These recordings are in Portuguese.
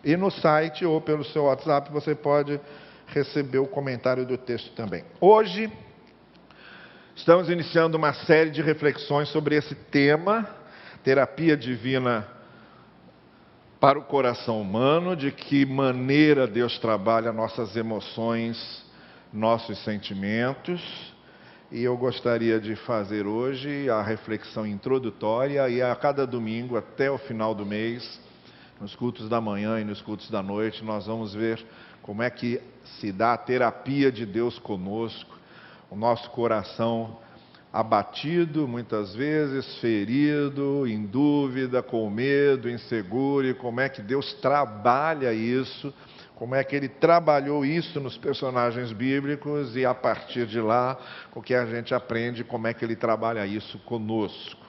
E no site ou pelo seu WhatsApp você pode receber o comentário do texto também. Hoje estamos iniciando uma série de reflexões sobre esse tema, terapia divina para o coração humano, de que maneira Deus trabalha nossas emoções, nossos sentimentos. E eu gostaria de fazer hoje a reflexão introdutória e a cada domingo até o final do mês, nos cultos da manhã e nos cultos da noite, nós vamos ver como é que se dá a terapia de Deus conosco, o nosso coração abatido, muitas vezes ferido, em dúvida, com medo, inseguro, e como é que Deus trabalha isso, como é que Ele trabalhou isso nos personagens bíblicos e a partir de lá, o que a gente aprende, como é que Ele trabalha isso conosco.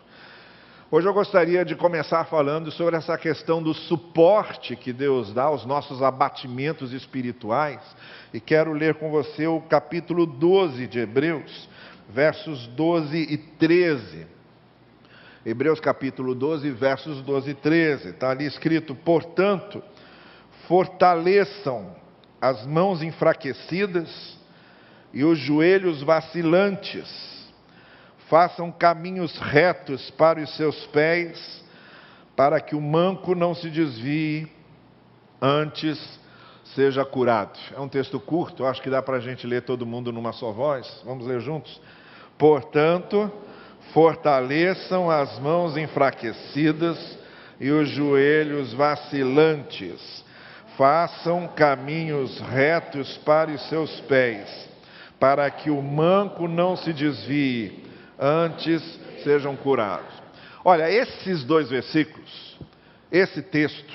Hoje eu gostaria de começar falando sobre essa questão do suporte que Deus dá aos nossos abatimentos espirituais, e quero ler com você o capítulo 12 de Hebreus, versos 12 e 13. Hebreus capítulo 12, versos 12 e 13. Está ali escrito: portanto, fortaleçam as mãos enfraquecidas e os joelhos vacilantes. Façam caminhos retos para os seus pés, para que o manco não se desvie, antes seja curado. É um texto curto, acho que dá para a gente ler todo mundo numa só voz. Vamos ler juntos? Portanto, fortaleçam as mãos enfraquecidas e os joelhos vacilantes. Façam caminhos retos para os seus pés, para que o manco não se desvie, antes sejam curados. Olha, esses dois versículos, esse texto,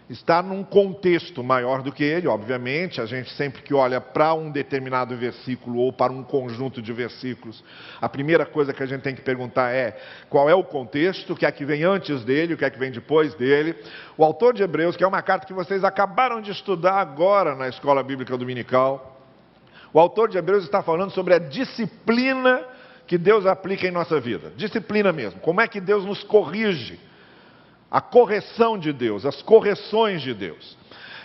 está num contexto maior do que ele, obviamente. A gente sempre que olha para um determinado versículo ou para um conjunto de versículos, a primeira coisa que a gente tem que perguntar é qual é o contexto, o que é que vem antes dele, o que é que vem depois dele. O autor de Hebreus, que é uma carta que vocês acabaram de estudar agora na Escola Bíblica Dominical, o autor de Hebreus está falando sobre a disciplina que Deus aplica em nossa vida. Disciplina mesmo. Como é que Deus nos corrige? A correção de Deus, as correções de Deus.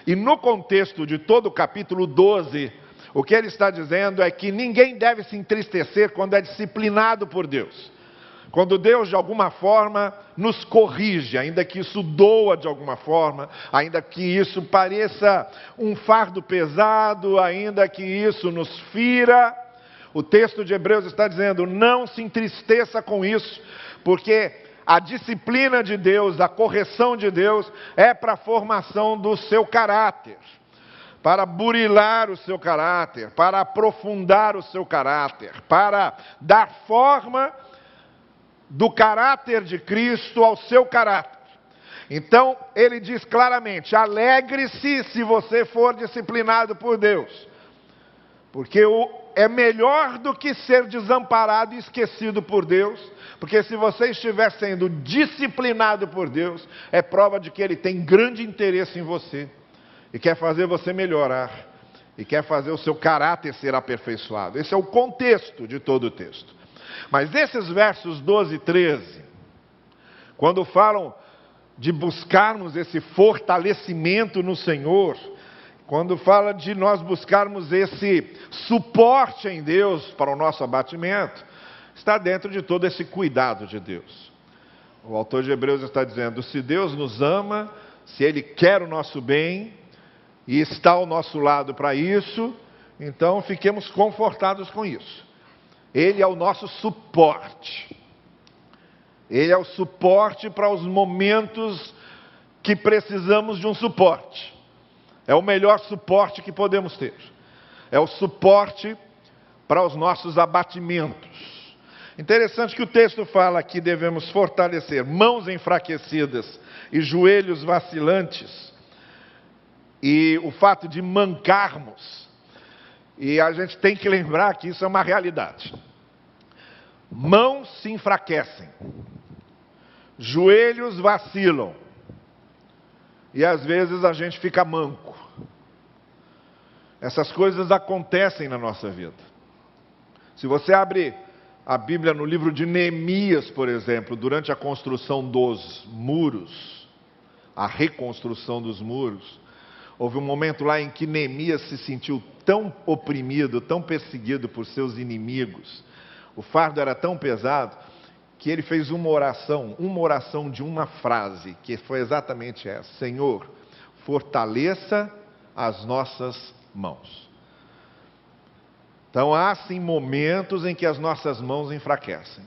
E no contexto de todo o capítulo 12, o que ele está dizendo é que ninguém deve se entristecer quando é disciplinado por Deus. Quando Deus, de alguma forma, nos corrige, ainda que isso doa de alguma forma, ainda que isso pareça um fardo pesado, ainda que isso nos fira, o texto de Hebreus está dizendo: não se entristeça com isso, porque a disciplina de Deus, a correção de Deus, é para a formação do seu caráter, para burilar o seu caráter, para aprofundar o seu caráter, para dar forma do caráter de Cristo ao seu caráter. Então, ele diz claramente: alegre-se se você for disciplinado por Deus, porque é melhor do que ser desamparado e esquecido por Deus, porque se você estiver sendo disciplinado por Deus, é prova de que Ele tem grande interesse em você, e quer fazer você melhorar, e quer fazer o seu caráter ser aperfeiçoado. Esse é o contexto de todo o texto. Mas esses versos 12 e 13, quando falam de buscarmos esse fortalecimento no Senhor, quando fala de nós buscarmos esse suporte em Deus para o nosso abatimento, está dentro de todo esse cuidado de Deus. O autor de Hebreus está dizendo: se Deus nos ama, se Ele quer o nosso bem e está ao nosso lado para isso, então fiquemos confortados com isso. Ele é o nosso suporte. Ele é o suporte para os momentos que precisamos de um suporte. É o melhor suporte que podemos ter. É o suporte para os nossos abatimentos. Interessante que o texto fala que devemos fortalecer mãos enfraquecidas e joelhos vacilantes. E o fato de mancarmos. E a gente tem que lembrar que isso é uma realidade. Mãos se enfraquecem. Joelhos vacilam. E às vezes a gente fica manco. Essas coisas acontecem na nossa vida. Se você abre a Bíblia no livro de Neemias, por exemplo, durante a construção dos muros, a reconstrução dos muros, houve um momento lá em que Neemias se sentiu tão oprimido, tão perseguido por seus inimigos, o fardo era tão pesado, que ele fez uma oração de uma frase, que foi exatamente essa: Senhor, fortaleça as nossas mãos. Então há sim momentos em que as nossas mãos enfraquecem.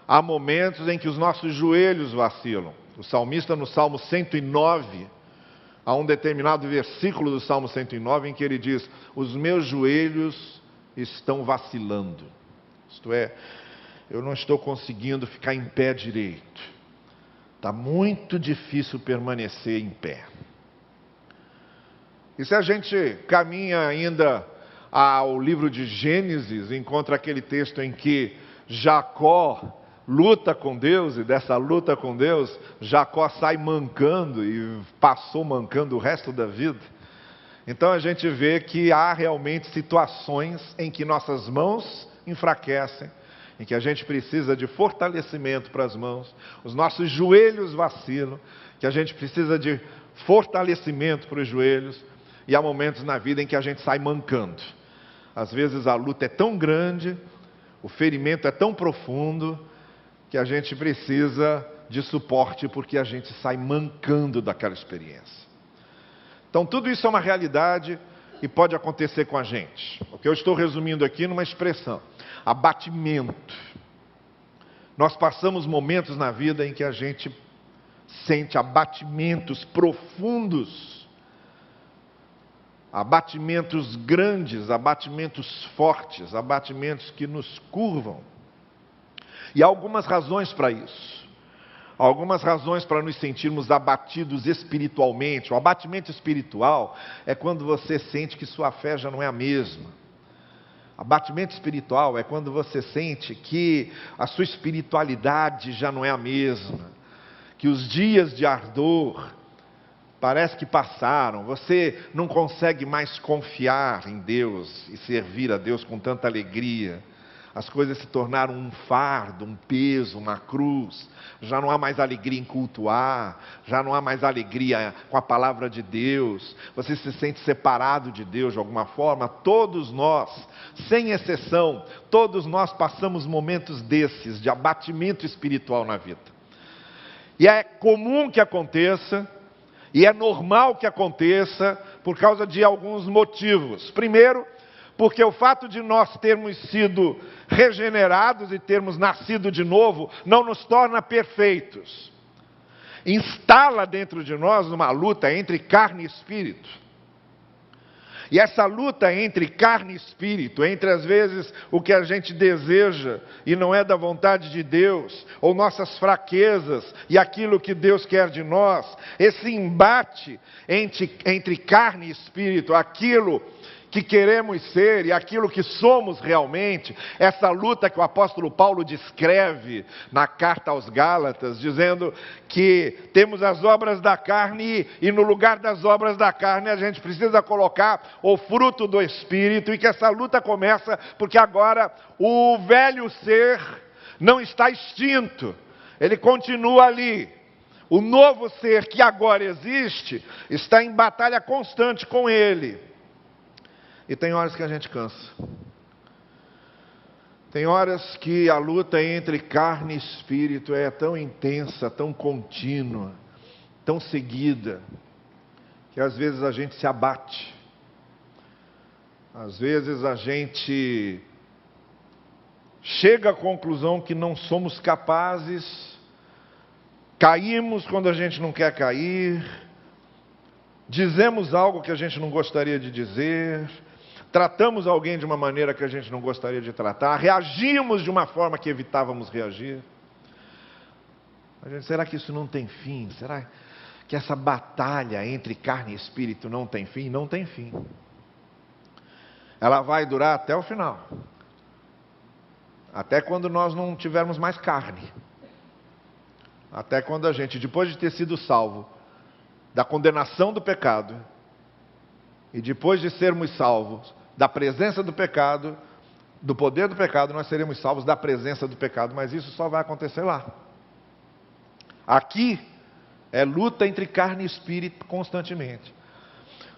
Há momentos em que os nossos joelhos vacilam. O salmista no Salmo 109, há um determinado versículo do Salmo 109 em que ele diz: os meus joelhos estão vacilando. Isto é, eu não estou conseguindo ficar em pé direito. Está muito difícil permanecer em pé. E se a gente caminha ainda ao livro de Gênesis, encontra aquele texto em que Jacó luta com Deus, e dessa luta com Deus, Jacó sai mancando e passou mancando o resto da vida. Então a gente vê que há realmente situações em que nossas mãos enfraquecem, em que a gente precisa de fortalecimento para as mãos, os nossos joelhos vacilam, que a gente precisa de fortalecimento para os joelhos, e há momentos na vida em que a gente sai mancando. Às vezes a luta é tão grande, o ferimento é tão profundo, que a gente precisa de suporte, porque a gente sai mancando daquela experiência. Então tudo isso é uma realidade e pode acontecer com a gente. O que eu estou resumindo aqui numa expressão: abatimento. Nós passamos momentos na vida em que a gente sente abatimentos profundos, abatimentos grandes, abatimentos fortes, abatimentos que nos curvam. E há algumas razões para isso. Há algumas razões para nos sentirmos abatidos espiritualmente. O abatimento espiritual é quando você sente que sua fé já não é a mesma. Abatimento espiritual é quando você sente que a sua espiritualidade já não é a mesma, que os dias de ardor parece que passaram, você não consegue mais confiar em Deus e servir a Deus com tanta alegria. As coisas se tornaram um fardo, um peso, uma cruz. Já não há mais alegria em cultuar, já não há mais alegria com a palavra de Deus. Você se sente separado de Deus de alguma forma. Todos nós, sem exceção, todos nós passamos momentos desses, de abatimento espiritual na vida. E é comum que aconteça, e é normal que aconteça, por causa de alguns motivos. Primeiro, porque o fato de nós termos sido regenerados e termos nascido de novo, não nos torna perfeitos. Instala dentro de nós uma luta entre carne e espírito. E essa luta entre carne e espírito, entre às vezes o que a gente deseja e não é da vontade de Deus, ou nossas fraquezas e aquilo que Deus quer de nós, esse embate entre carne e espírito, aquilo que queremos ser e aquilo que somos realmente, essa luta que o apóstolo Paulo descreve na carta aos Gálatas, dizendo que temos as obras da carne e no lugar das obras da carne a gente precisa colocar o fruto do Espírito, e que essa luta começa porque agora o velho ser não está extinto, ele continua ali. O novo ser que agora existe está em batalha constante com ele. E tem horas que a gente cansa. Tem horas que a luta entre carne e espírito é tão intensa, tão contínua, tão seguida, que às vezes a gente se abate. Às vezes a gente chega à conclusão que não somos capazes, caímos quando a gente não quer cair, dizemos algo que a gente não gostaria de dizer, tratamos alguém de uma maneira que a gente não gostaria de tratar, reagimos de uma forma que evitávamos reagir. Será que isso não tem fim? Será que essa batalha entre carne e espírito não tem fim? Não tem fim. Ela vai durar até o final. Até quando nós não tivermos mais carne. Até quando a gente, depois de ter sido salvo da condenação do pecado, e depois de sermos salvos da presença do pecado, do poder do pecado, nós seremos salvos da presença do pecado, mas isso só vai acontecer lá. Aqui, É luta entre carne e espírito constantemente.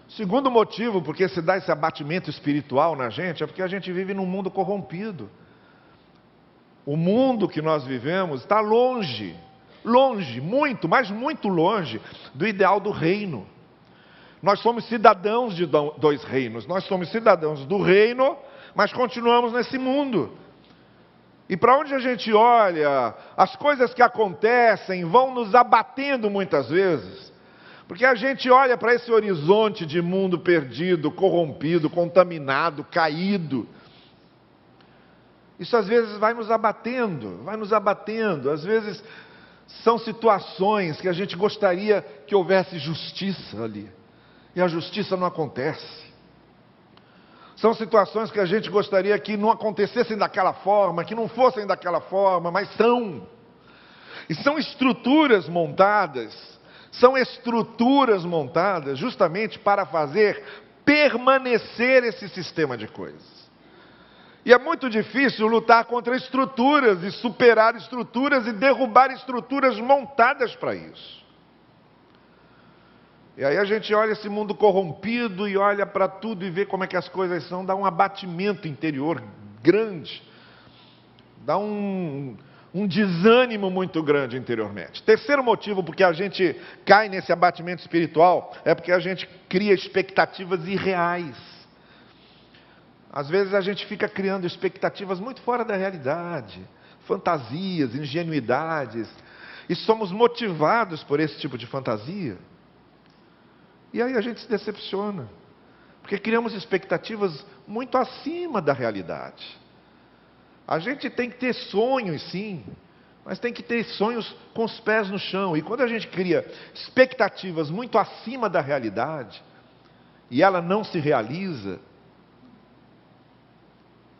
Segundo motivo porque se dá esse abatimento espiritual na gente, é porque a gente vive num mundo corrompido. O mundo que nós vivemos está longe, longe, muito, mas muito longe do ideal do reino. Nós somos cidadãos de dois reinos. Nós somos cidadãos do reino, mas continuamos nesse mundo. E para onde a gente olha, as coisas que acontecem vão nos abatendo muitas vezes. Porque a gente olha para esse horizonte de mundo perdido, corrompido, contaminado, caído. Isso às vezes vai nos abatendo, vai nos abatendo. Às vezes são situações que a gente gostaria que houvesse justiça ali. E a justiça não acontece. São situações que a gente gostaria que não acontecessem daquela forma, que não fossem daquela forma, mas são. E são estruturas montadas justamente para fazer permanecer esse sistema de coisas. E é muito difícil lutar contra estruturas e superar estruturas e derrubar estruturas montadas para isso. E aí a gente olha esse mundo corrompido e olha para tudo e vê como é que as coisas são, dá um abatimento interior grande, dá um desânimo muito grande interiormente. Terceiro motivo porque a gente cai nesse abatimento espiritual é porque a gente cria expectativas irreais. Às vezes a gente fica criando expectativas muito fora da realidade, fantasias, ingenuidades, e somos motivados por esse tipo de fantasia. E aí a gente se decepciona, porque criamos expectativas muito acima da realidade. A gente tem que ter sonhos, sim, mas tem que ter sonhos com os pés no chão. E quando a gente cria expectativas muito acima da realidade, e ela não se realiza,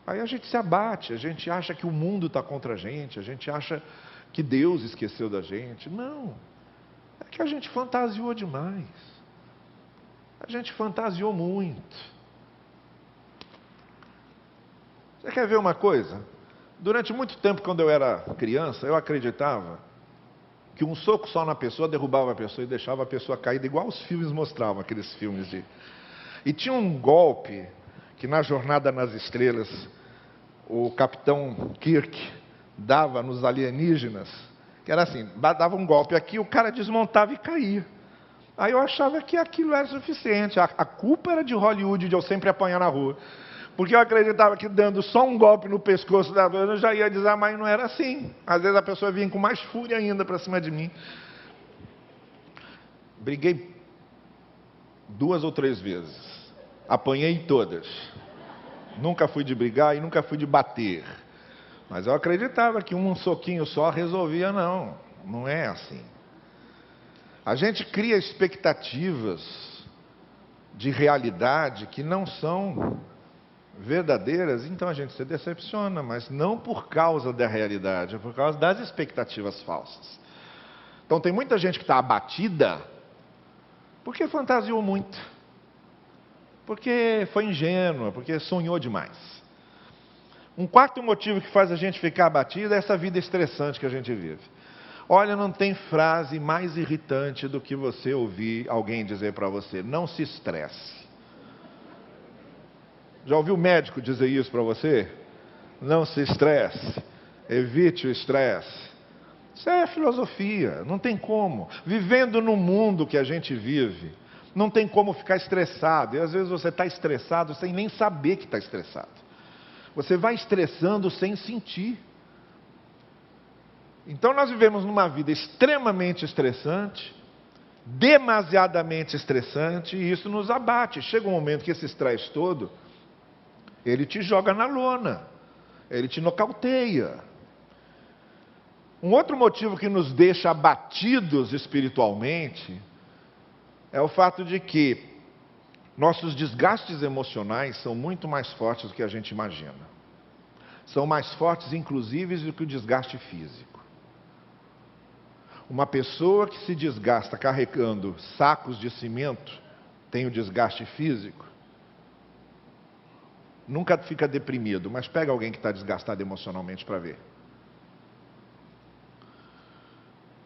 aí a gente se abate, a gente acha que o mundo está contra a gente acha que Deus esqueceu da gente. Não, é que a gente fantasiou demais. A gente fantasiou muito. Você quer ver uma coisa? Durante muito tempo, quando eu era criança, eu acreditava que um soco só na pessoa derrubava a pessoa e deixava a pessoa caída, igual os filmes mostravam, aqueles filmes de... E tinha um golpe que na Jornada nas Estrelas, o capitão Kirk dava nos alienígenas, que era assim, dava um golpe aqui, o cara desmontava e caía. Aí eu achava que aquilo era suficiente. A culpa era de Hollywood, de eu sempre apanhar na rua. Porque eu acreditava que dando só um golpe no pescoço da dona, eu já ia dizer, mas não era assim. Às vezes a pessoa vinha com mais fúria ainda para cima de mim. Briguei 2 ou 3 vezes. Apanhei todas. Nunca fui de brigar e nunca fui de bater. Mas eu acreditava que um soquinho só resolvia, não. Não é assim. A gente cria expectativas de realidade que não são verdadeiras, então a gente se decepciona, mas não por causa da realidade, é por causa das expectativas falsas. Então tem muita gente que está abatida porque fantasiou muito, porque foi ingênua, porque sonhou demais. Um quarto motivo que faz a gente ficar abatida é essa vida estressante que a gente vive. Olha, não tem frase mais irritante do que você ouvir alguém dizer para você, não se estresse. Já ouviu o médico dizer isso para você? Não se estresse, evite o estresse. Isso é filosofia, não tem como. Vivendo no mundo que a gente vive, não tem como ficar estressado. E às vezes você está estressado sem nem saber que está estressado. Você vai estressando sem sentir. Então nós vivemos numa vida extremamente estressante, demasiadamente estressante, e isso nos abate. Chega um momento que esse estresse todo, ele te joga na lona, ele te nocauteia. Um outro motivo que nos deixa abatidos espiritualmente é o fato de que nossos desgastes emocionais são muito mais fortes do que a gente imagina. São mais fortes, inclusive, do que o desgaste físico. Uma pessoa que se desgasta carregando sacos de cimento, tem o desgaste físico, nunca fica deprimido, mas pega alguém que está desgastado emocionalmente para ver.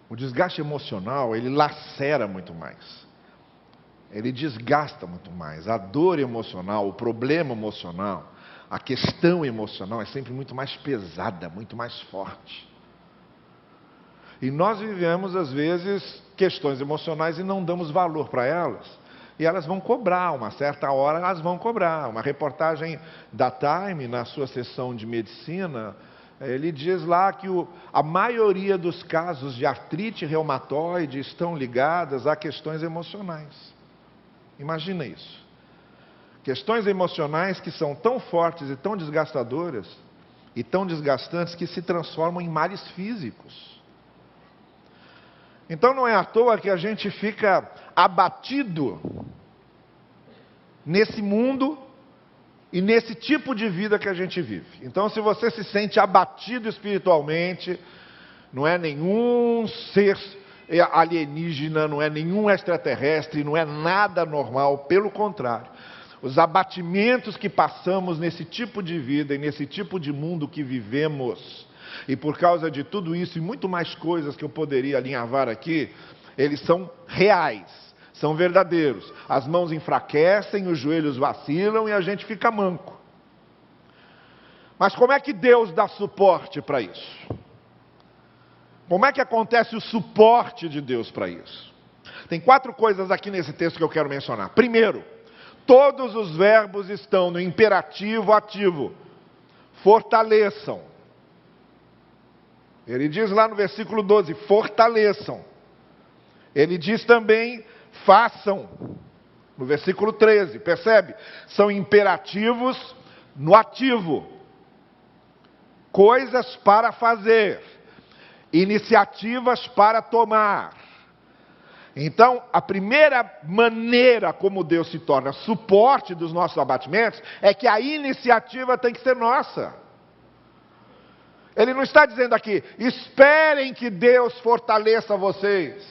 O desgaste emocional, ele lacera muito mais. Ele desgasta muito mais. A dor emocional, o problema emocional, a questão emocional é sempre muito mais pesada, muito mais forte. E nós vivemos, às vezes, questões emocionais e não damos valor para elas. E elas vão cobrar, uma certa hora elas vão cobrar. Uma reportagem da Time, na sua sessão de medicina, ele diz lá que a maioria dos casos de artrite reumatoide estão ligadas a questões emocionais. Imagina isso. Questões emocionais que são tão fortes e tão desgastadoras e tão desgastantes que se transformam em males físicos. Então não é à toa que a gente fica abatido nesse mundo e nesse tipo de vida que a gente vive. Então, se você se sente abatido espiritualmente, não é nenhum ser alienígena, não é nenhum extraterrestre, não é nada normal, pelo contrário. Os abatimentos que passamos nesse tipo de vida e nesse tipo de mundo que vivemos, e por causa de tudo isso e muito mais coisas que eu poderia alinhavar aqui, eles são reais, são verdadeiros. As mãos enfraquecem, os joelhos vacilam e a gente fica manco. Mas como é que Deus dá suporte para isso? Como é que acontece o suporte de Deus para isso? Tem 4 coisas aqui nesse texto que eu quero mencionar. Primeiro, todos os verbos estão no imperativo ativo. Fortaleçam. Ele diz lá no versículo 12, fortaleçam. Ele diz também, façam. No versículo 13, percebe? São imperativos no ativo. Coisas para fazer. Iniciativas para tomar. Então, a primeira maneira como Deus se torna suporte dos nossos abatimentos é que a iniciativa tem que ser nossa. Ele não está dizendo aqui, esperem que Deus fortaleça vocês.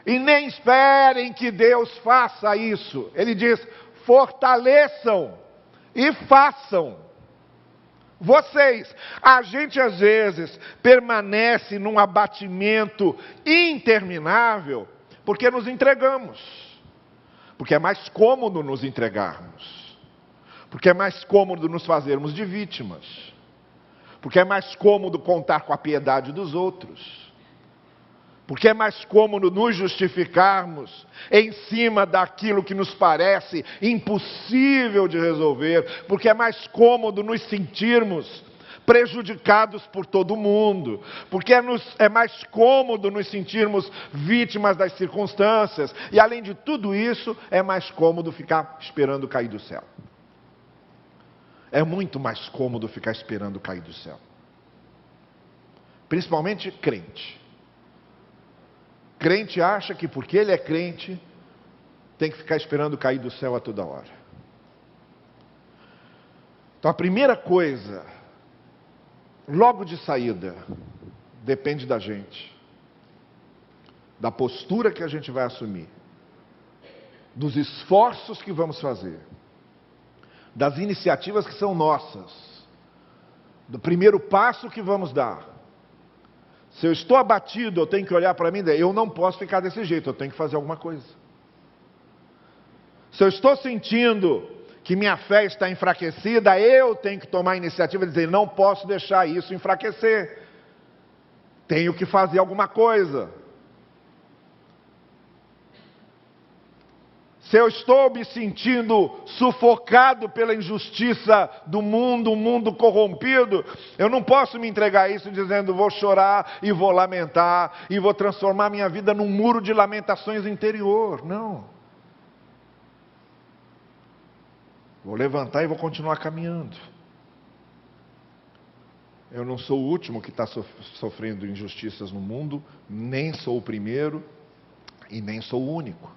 E nem esperem que Deus faça isso. Ele diz, fortaleçam e façam. Vocês, a gente às vezes permanece num abatimento interminável porque nos entregamos. Porque é mais cômodo nos entregarmos. Porque é mais cômodo nos fazermos de vítimas. Porque é mais cômodo contar com a piedade dos outros. Porque é mais cômodo nos justificarmos em cima daquilo que nos parece impossível de resolver. Porque é mais cômodo nos sentirmos prejudicados por todo mundo. Porque é mais cômodo nos sentirmos vítimas das circunstâncias. E além de tudo isso, é mais cômodo ficar esperando cair do céu. É muito mais cômodo ficar esperando cair do céu. Principalmente crente. Crente acha que porque ele é crente, tem que ficar esperando cair do céu a toda hora. Então a primeira coisa, logo de saída, depende da gente. Da postura que a gente vai assumir. Dos esforços que vamos fazer. Das iniciativas que são nossas. Do primeiro passo que vamos dar. Se eu estou abatido, eu tenho que olhar para mim e dizer, eu não posso ficar desse jeito, eu tenho que fazer alguma coisa. Se eu estou sentindo que minha fé está enfraquecida, eu tenho que tomar a iniciativa e dizer, não posso deixar isso enfraquecer. Tenho que fazer alguma coisa. Se eu estou me sentindo sufocado pela injustiça do mundo, um mundo corrompido, eu não posso me entregar a isso dizendo, vou chorar e vou lamentar, e vou transformar minha vida num muro de lamentações interior. Não. Vou levantar e vou continuar caminhando. Eu não sou o último que está sofrendo injustiças no mundo, nem sou o primeiro e nem sou o único.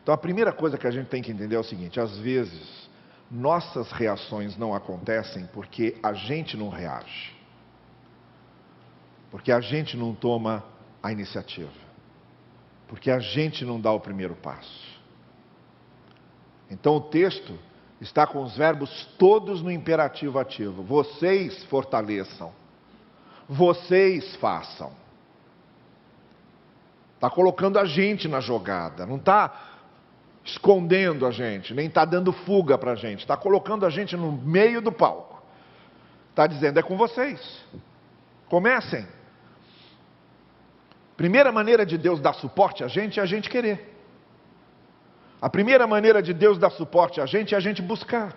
Então a primeira coisa que a gente tem que entender é o seguinte, às vezes nossas reações não acontecem porque a gente não reage. Porque a gente não toma a iniciativa. Porque a gente não dá o primeiro passo. Então o texto está com os verbos todos no imperativo ativo. Vocês fortaleçam. vocês façam. Está colocando a gente na jogada, não está escondendo a gente, nem está dando fuga para a gente, está colocando a gente no meio do palco. Está dizendo, é com vocês. Comecem. Primeira maneira de Deus dar suporte a gente é a gente querer. A primeira maneira de Deus dar suporte a gente é a gente buscar.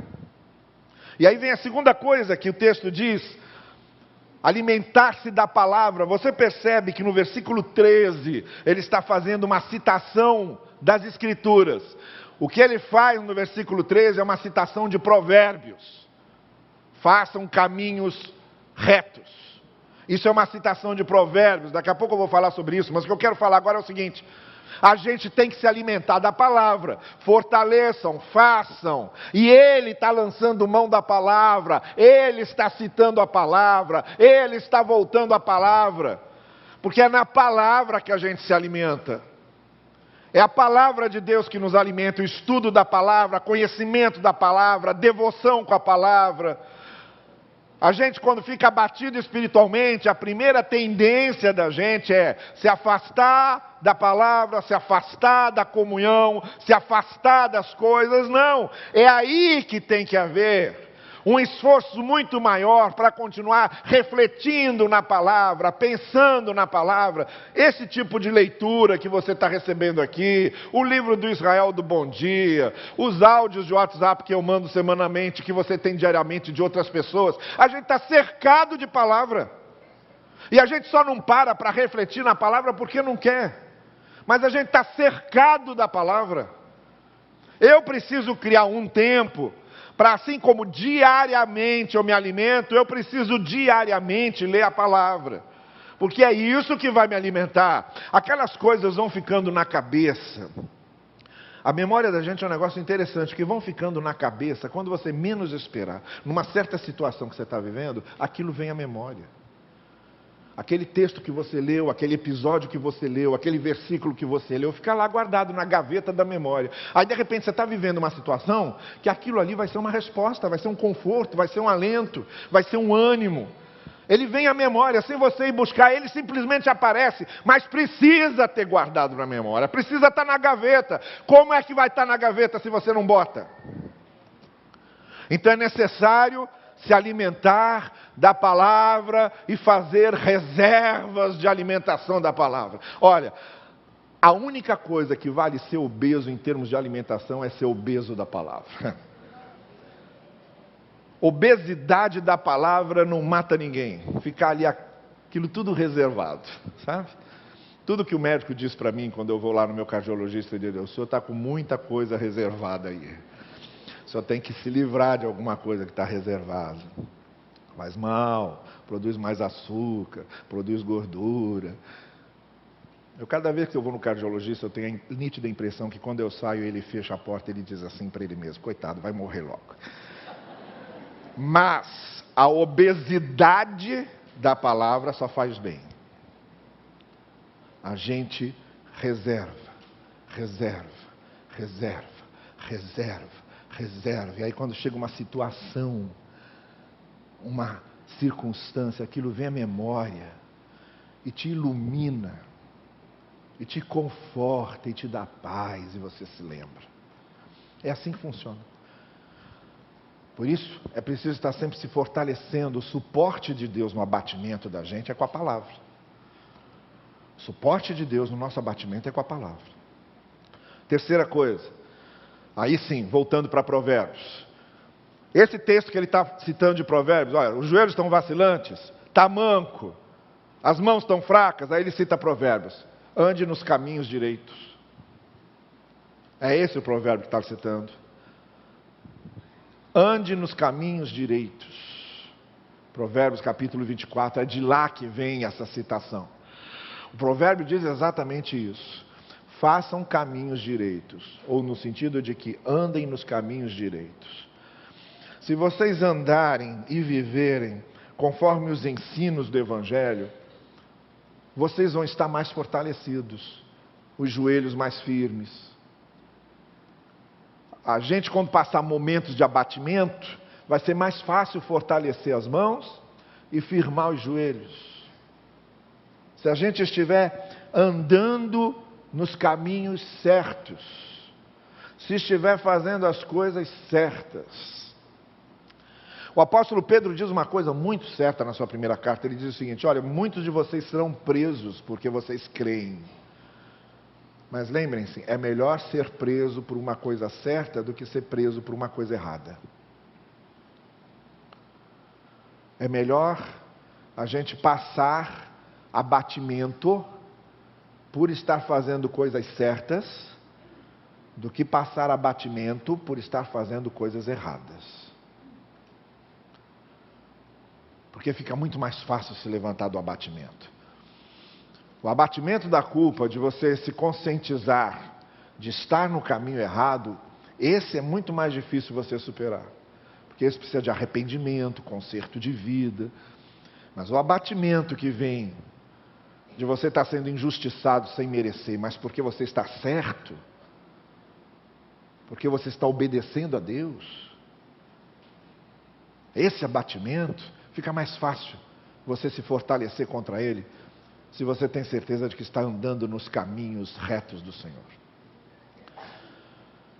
E aí vem a segunda coisa que o texto diz, alimentar-se da palavra. Você percebe que no versículo 13, ele está fazendo uma citação das Escrituras. O que ele faz no versículo 13 é uma citação de Provérbios. Façam caminhos retos. Isso é uma citação de Provérbios, daqui a pouco eu vou falar sobre isso, mas o que eu quero falar agora é o seguinte: a gente tem que se alimentar da palavra, fortaleçam, façam, e ele está lançando mão da palavra, ele está citando a palavra, ele está voltando a palavra, porque é na palavra que a gente se alimenta. É a palavra de Deus que nos alimenta, o estudo da palavra, conhecimento da palavra, devoção com a palavra. A gente, quando fica abatido espiritualmente, a primeira tendência da gente é se afastar da palavra, se afastar da comunhão, se afastar das coisas. Não, é aí que tem que haver um esforço muito maior para continuar refletindo na palavra, pensando na palavra. Esse tipo de leitura que você está recebendo aqui, o livro do Israel do Bom Dia, os áudios de WhatsApp que eu mando semanalmente, que você tem diariamente de outras pessoas, a gente está cercado de palavra. E a gente só não para refletir na palavra porque não quer. Mas a gente está cercado da palavra. Eu preciso criar um tempo para, assim como diariamente eu me alimento, eu preciso diariamente ler a palavra. Porque é isso que vai me alimentar. Aquelas coisas vão ficando na cabeça. A memória da gente é um negócio interessante, que vão ficando na cabeça, quando você menos esperar. Numa certa situação que você está vivendo, aquilo vem à memória. Aquele texto que você leu, aquele episódio que você leu, aquele versículo que você leu, fica lá guardado na gaveta da memória. Aí de repente você está vivendo uma situação que aquilo ali vai ser uma resposta, vai ser um conforto, vai ser um alento, vai ser um ânimo. Ele vem à memória, sem você ir buscar, ele simplesmente aparece, mas precisa ter guardado na memória, precisa estar na gaveta. Como é que vai estar na gaveta se você não bota? Então é necessário se alimentar da palavra e fazer reservas de alimentação da palavra. Olha, a única coisa que vale ser obeso em termos de alimentação é ser obeso da palavra. Obesidade da palavra não mata ninguém. Ficar ali aquilo tudo reservado, sabe? Tudo que o médico diz para mim quando eu vou lá no meu cardiologista, ele diz: o senhor está com muita coisa reservada aí. O senhor tem que se livrar de alguma coisa que está reservada. Faz mal, produz mais açúcar, produz gordura. Cada vez que eu vou no cardiologista, eu tenho a nítida impressão que quando eu saio, ele fecha a porta e ele diz assim para ele mesmo: coitado, vai morrer logo. Mas a obesidade da palavra só faz bem. A gente reserva. E aí quando chega uma situação, uma circunstância, aquilo vem à memória e te ilumina, e te conforta, e te dá paz, e você se lembra. É assim que funciona. Por isso, é preciso estar sempre se fortalecendo. O suporte de Deus no abatimento da gente é com a palavra. O suporte de Deus no nosso abatimento é com a palavra. Terceira coisa, aí sim, voltando para Provérbios. Esse texto que ele está citando de Provérbios, olha, os joelhos estão vacilantes, está manco, as mãos estão fracas, aí ele cita Provérbios. Ande nos caminhos direitos. É esse o provérbio que está citando. Ande nos caminhos direitos. Provérbios capítulo 24, é de lá que vem essa citação. O provérbio diz exatamente isso. Façam caminhos direitos, ou no sentido de que andem nos caminhos direitos. Se vocês andarem e viverem conforme os ensinos do Evangelho, vocês vão estar mais fortalecidos, os joelhos mais firmes. A gente, quando passar momentos de abatimento, vai ser mais fácil fortalecer as mãos e firmar os joelhos. se a gente estiver andando nos caminhos certos, se estiver fazendo as coisas certas. O apóstolo Pedro diz uma coisa muito certa na sua primeira carta. Ele diz o seguinte: olha, muitos de vocês serão presos porque vocês creem. Mas lembrem-se, é melhor ser preso por uma coisa certa do que ser preso por uma coisa errada. É melhor a gente passar abatimento por estar fazendo coisas certas do que passar abatimento por estar fazendo coisas erradas. Porque fica muito mais fácil se levantar do abatimento. O abatimento da culpa, de você se conscientizar de estar no caminho errado, esse é muito mais difícil você superar. Porque esse precisa de arrependimento, conserto de vida. Mas o abatimento que vem de você estar sendo injustiçado sem merecer, mas porque você está certo, porque você está obedecendo a Deus, esse abatimento fica mais fácil você se fortalecer contra ele, se você tem certeza de que está andando nos caminhos retos do Senhor.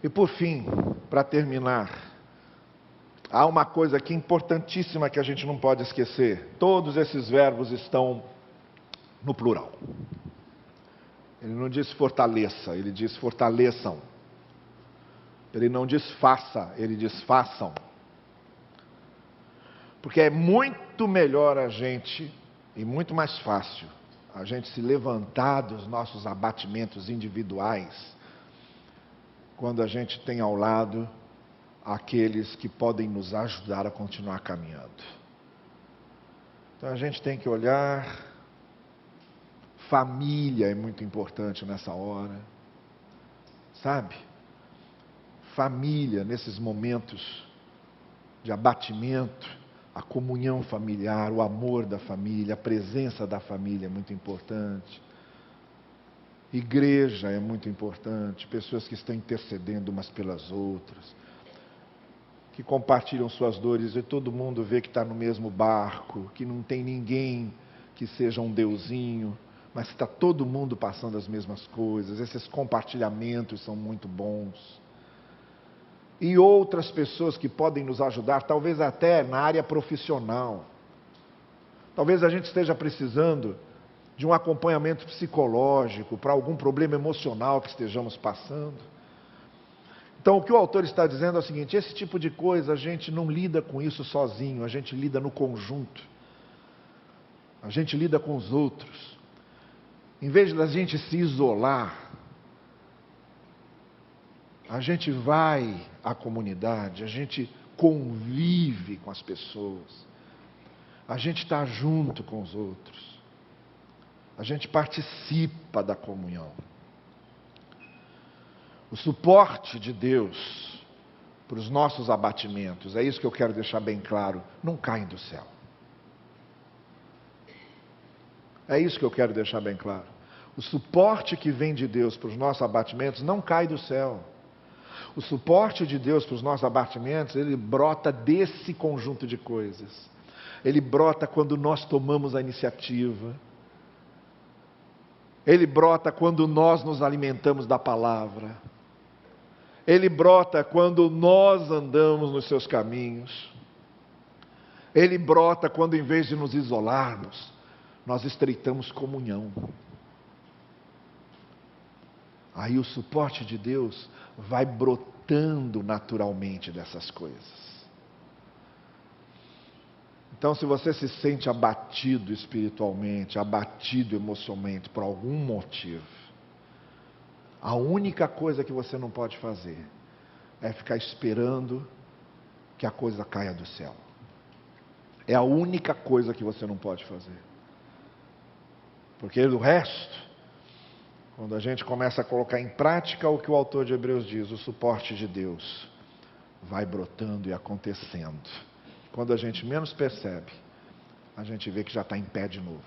E por fim, para terminar, há uma coisa aqui importantíssima que a gente não pode esquecer. Todos esses verbos estão no plural. Ele não diz fortaleça, ele diz fortaleçam. Ele não diz faça, ele diz façam. Porque é muito melhor a gente, e muito mais fácil, a gente se levantar dos nossos abatimentos individuais, quando a gente tem ao lado aqueles que podem nos ajudar a continuar caminhando. Então a gente tem que olhar. Família é muito importante nessa hora, sabe? Família, nesses momentos de abatimento, a comunhão familiar, o amor da família, a presença da família é muito importante. Igreja é muito importante, pessoas que estão intercedendo umas pelas outras, que compartilham suas dores e todo mundo vê que está no mesmo barco, que não tem ninguém que seja um deusinho, mas está todo mundo passando as mesmas coisas. Esses compartilhamentos são muito bons. E outras pessoas que podem nos ajudar, talvez até na área profissional. Talvez a gente esteja precisando de um acompanhamento psicológico para algum problema emocional que estejamos passando. Então, o que o autor está dizendo é o seguinte: esse tipo de coisa a gente não lida com isso sozinho, a gente lida no conjunto. A gente lida com os outros. Em vez da gente se isolar, a gente vai à comunidade, a gente convive com as pessoas, a gente está junto com os outros, a gente participa da comunhão. O suporte de Deus para os nossos abatimentos, é isso que eu quero deixar bem claro, não cai do céu. É isso que eu quero deixar bem claro. O suporte que vem de Deus para os nossos abatimentos não cai do céu. O suporte de Deus para os nossos abatimentos, ele brota desse conjunto de coisas. Ele brota quando nós tomamos a iniciativa. Ele brota quando nós nos alimentamos da palavra. Ele brota quando nós andamos nos seus caminhos. Ele brota quando, em vez de nos isolarmos, nós estreitamos comunhão. Aí o suporte de Deus vai brotando naturalmente dessas coisas. Então, se você se sente abatido espiritualmente, abatido emocionalmente por algum motivo, a única coisa que você não pode fazer é ficar esperando que a coisa caia do céu. É a única coisa que você não pode fazer. Porque do resto, quando a gente começa a colocar em prática o que o autor de Hebreus diz, o suporte de Deus vai brotando e acontecendo. Quando a gente menos percebe, a gente vê que já está em pé de novo.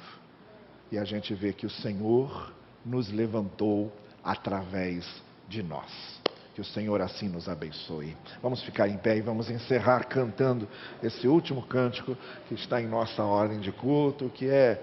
E a gente vê que o Senhor nos levantou através de nós. Que o Senhor assim nos abençoe. Vamos ficar em pé e vamos encerrar cantando esse último cântico que está em nossa ordem de culto, que é